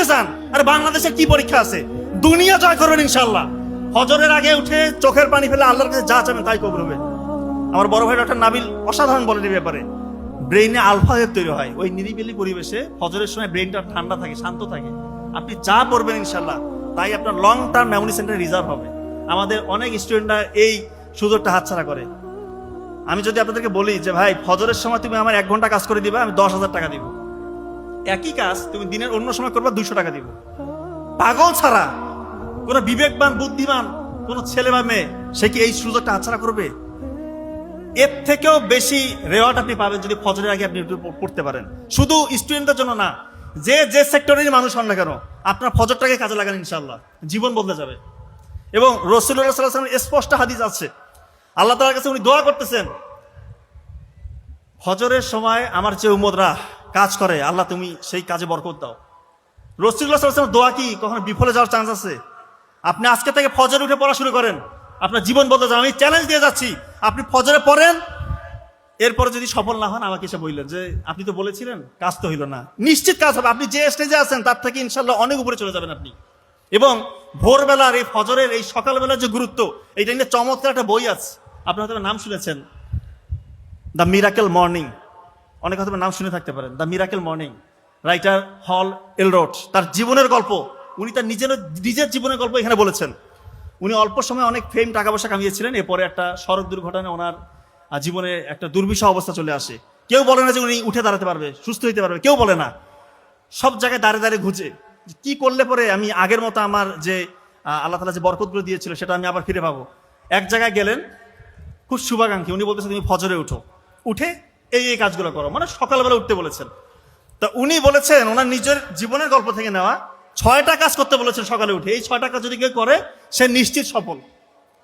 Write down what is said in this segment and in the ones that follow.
দিতে চান, আর বাংলাদেশের কি পরীক্ষা আছে? দুনিয়া জয় করবেন ইনশাআল্লাহ। ফজরের আগে উঠে চোখের পানি ফেলে আল্লাহর কাছে যা চাবেন তাই কবুল হবে। আমার বড় ভাই ডক্টর নাবিল অসাধারণ বলেন এই ব্যাপারে। ব্রেইনে আলফা ওয়েভ তৈরি হয় ওই নিরিবিলি পরিবেশে, ফজরের সময় ব্রেইনটা ঠান্ডা থাকে, শান্ত থাকে। আপনি যা পড়বেন ইনশাআল্লাহ তাই আপনার লং টার্ম মেমোরি সেন্টারে রিজার্ভ হবে। আমাদের অনেক স্টুডেন্টরা এই সুযোগটা হাতছাড়া করে। আমি যদি আপনাদেরকে বলি যে ভাই ফজরের সময় তুমি আমার 1 ঘন্টা কাজ করে দিবা, আমি 10,000 টাকা দিব। একই কাজ তুমি দিনের অন্য সময় করবা, 200 টাকা দিব। পাগল ছাড়া কোন বিবেকবান বুদ্ধিমান কোন ছেলে বা মেয়ে সে কি এই সুযোগটা হাতছাড়া করবে? এর থেকেও বেশি রেওয়ার্ড আপনি পাবেন যদি ফজরের আগে আপনি পড়তে পারেন। শুধু স্টুডেন্টদের জন্য না, যে যে সেক্টরেরই মানুষ হন না কেন, আপনার ফজরটাকে কাজে লাগান, ইনশাআল্লাহ জীবন বদলে যাবে। এবং রাসূলুল্লাহ সাল্লাল্লাহু আলাইহি ওয়াসাল্লামের স্পষ্ট হাদিস আছে, আল্লাহ তাআলার কাছে উনি দোয়া করতেছেন, ফজরের সময় আমার যে উম্মতরা কাজ করে, আল্লাহ তুমি সেই কাজে বরকত দাও। রাসূলুল্লাহ সাল্লাল্লাহু আলাইহি ওয়াসাল্লামের দোয়া কি কখনো বিফলে যাওয়ার চান্স আছে? আপনি আজকে থেকে ফজরে উঠে পড়া শুরু করেন, আপনার জীবন বদলে যাবে। আমি চ্যালেঞ্জ দিয়ে যাচ্ছি, আপনি ফজরে পড়েন, এরপরে যদি সফল না হন আমাকে এসে বললেন যে আপনি তো বলেছিলেন, কাজ তো হইল না। নিশ্চিত কাজ হবে। আপনি যে স্টেজে আছেন তার থেকে ইনশাআল্লাহ অনেক উপরে চলে যাবেন আপনি। এবং ভোরবেলার এই ফজরের এই সকালবেলার যে গুরুত্ব, এইটা নিয়ে চমৎকার একটা বই আছে, আপনি হয়তো নাম শুনেছেন, দ্য মিরাকেল মর্নিং। অনেক হয়তো নাম শুনে থাকতে পারেন, দ্য মিরাকেল মর্নিং। রাইটার হল এলরোড, তার জীবনের গল্প, উনি তার নিজের জীবনের গল্প এখানে বলেছেন। উনি অল্প সময় অনেক ফেম, টাকা পয়সা কামিয়েছিলেন। এরপরে একটা সড়ক দুর্ঘটনায় ওনার জীবনে একটা দুর্বিষহ অবস্থা চলে আসে। কেউ বলে না যে উনি উঠে দাঁড়াতে পারবে, সুস্থ হইতে পারবে, কেউ বলে না। সব জায়গায় দাঁড়িয়ে দাঁড়িয়ে ঘুচে কি করলে পরে আমি আগের মতো আমার যে আল্লাহ তাআলা যে বরকতগুলো দিয়েছিল সেটা আমি আবার ফিরে পাবো। এক জায়গায় গেলেন, খুব শুভাকাঙ্ক্ষী, উনি বলতেছেন তুমি ফজরে উঠো, উঠে এই এই কাজগুলো করো, মানে সকালবেলা উঠতে বলেছেন। তা উনি বলেছেন ওনার নিজের জীবনের গল্প থেকে নেওয়া, 6টা কাজ করতে বলেছেন সকালে উঠে। এই 6টা কাজ যদি কেউ করে সে নিশ্চিত সফল।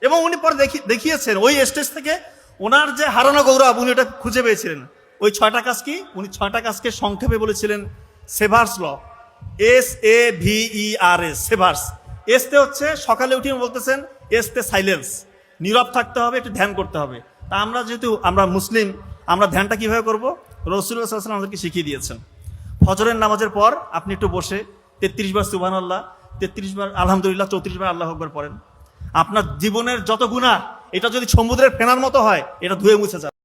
এবং উনি পরে দেখিয়েছেন ওই স্টেজ থেকে ওনার যে হারানো গৌরব উনি ওটা খুঁজে পেয়েছিলেন। ওই 6টা কাজ কি? উনি 6টা কাজকে সংক্ষেপে বলেছিলেন সেভার্স ল, SAVERS, সেভার্স। এসতে হচ্ছে সকালে উঠে বলতেছেন, এসতে সাইলেন্স, নীরব থাকতে হবে, একটু ধ্যান করতে হবে। তা আমরা যেহেতু আমরা মুসলিম, আমরা ধ্যানটা কিভাবে করবো? রাসূলুল্লাহ সাল্লাল্লাহু আলাইহি ওয়াসাল্লাম আমাদেরকে শিখিয়ে দিয়েছেন। ফজরের নামাজের পর আপনি একটু বসে 33 বার সুবহানাল্লাহ, 33 বার আলহামদুলিল্লাহ, 34 বার আল্লাহু আকবার পড়েন। আপনার জীবনের যত গুনাহ, এটা যদি সমুদ্রের ফেনার মতো হয়, এটা ধুয়ে মুছে যাবে।